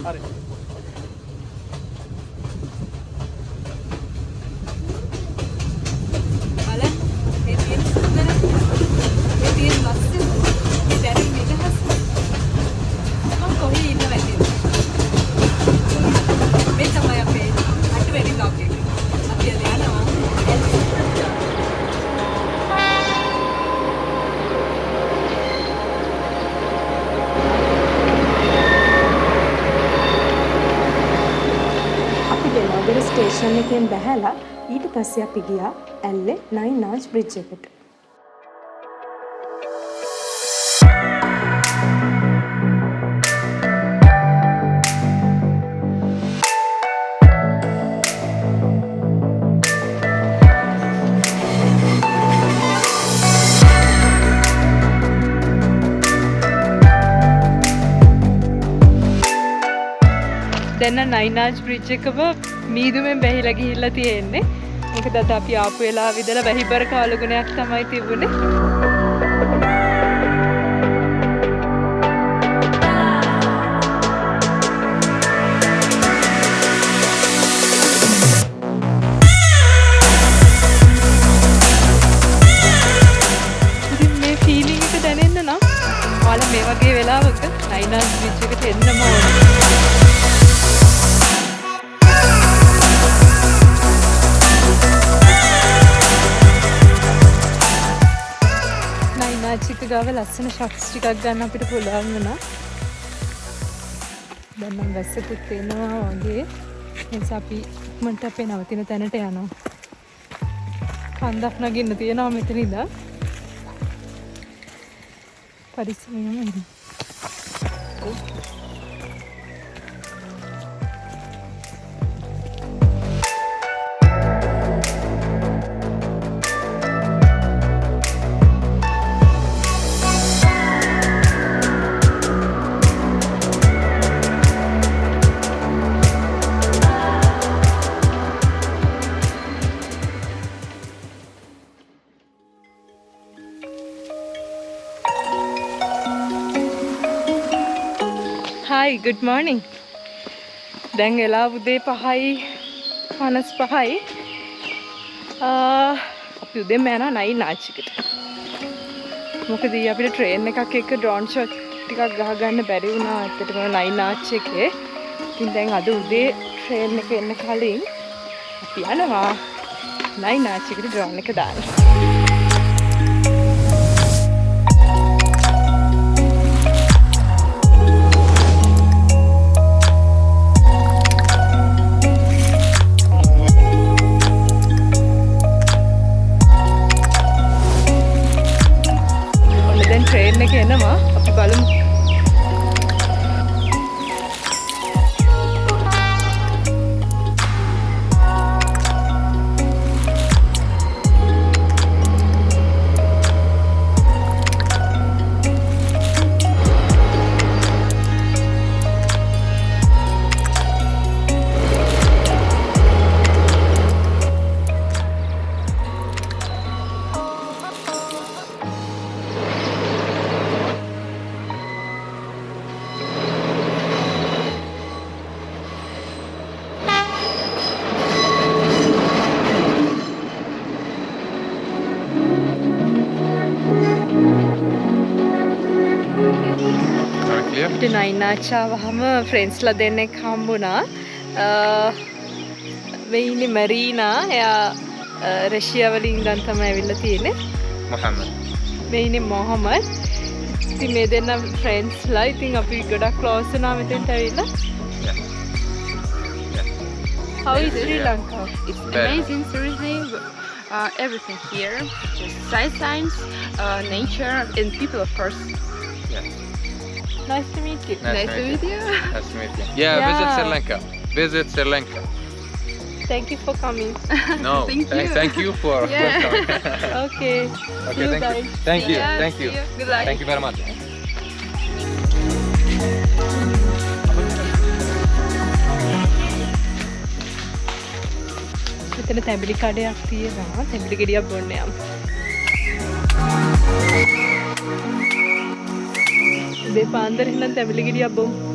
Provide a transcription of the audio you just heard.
හරි. බලන්න මේ තියෙන සුන්දර මේ තියෙන ලස්සන මේ දැරින් නිදහස් මම කොහේ ඉන්නවද මේ තමයි අපේ අටවැනි බ්ලොග් එක. අපි අද යනවා ස්ටේෂන් එකෙන් බැහැලා ඊට පස්සේ අපි ගියා ඇල්ලේ 9 ආච් බ්‍රිජ් එකට. දැන් 9 ආච් බ්‍රිජ් එකම මීදුමෙන් බැහිලා ගිහිල්ලා තියෙන්නේ. මොකද අද අපි ආපු වෙලාව ඉඳලා වැහිබර කාලගුණයක් තමයි තිබුණේ. ඉතින් මේ ෆීලිං එක දැනෙන්න නම් ඔයාලා මේ වගේ වෙලාවක 9 ආච් බ්‍රිජ් එකට එන්නම ඕනේ. චික ගාව ලස්සන ෂොට්ස් ටිකක් ගන්න අපිට පුළුවන් වුණා. දැන් නම් වැස්සකුත් එනවා වගේ. ඒ නිසා අපි ඉක්මනට අපේ නවතින තැනට යනවා. කන්දක් නගින්න තියෙනවා මෙතන ඉඳන්. පරිස්සමෙන්ම ඉන්න. Hi, good morning. දැන් වෙලාව උදේ 5:55යි. අපි උදේම යනවා 9 ආච් එකට. මොකද අපිට ට්‍රේන් එකක් එක්ක ඩ්‍රෝන් ෂොට් ටිකක් ගහගන්න බැරි වුණා ඇත්තටම 9 ආච් එකේ. ඉතින් දැන් අද උදේ ට්‍රේන් එක එන්න කලින් අපි යනවා 9 ආච් එකට ඩ්‍රෝන් එක දාන්න. ට්‍රේන් එක එනවා අපි බලමු. අපිට 9 ආච් ආවහම ෆ්‍රෙන්ඩ්ස්ලා දෙන්නෙක් හම්බුණා. මේ ඉන්නේ මරීනා. එයා රෂියා වලින් ඉඳන් තමයි ඇවිල්ලා තියෙන්නේ. මොහමඩ්. මේ ඉන්නේ මොහමඩ්. ඉතින් මේ දෙන්න ෆ්‍රෙන්ඩ්ස්ලා. ඉතින් අපි ගොඩක් ක්ලෝස් වුණා මෙතෙන්ට ඇවිල්ලා. How is Sri Lanka? It's amazing, seriously. Everything here, just sight signs, nature, and people, of course. Yeah. Nice to meet you. Nice to meet you. Nice to meet you. Yeah, visit Sri Lanka. Visit Sri Lanka. Thank you for coming. No, thank you for coming. Okay. Okay, you thank guys. you. Thank you. Yeah, Thank you. see you. Good luck. Thank you very much. මෙතන තැඹිලි කඩයක් තියෙනවා. තැඹිලි ගෙඩියක් බොන්න යමු. දෙපාන්දර ඉඳන් තැඹිලි ගෙඩියක් බොමු.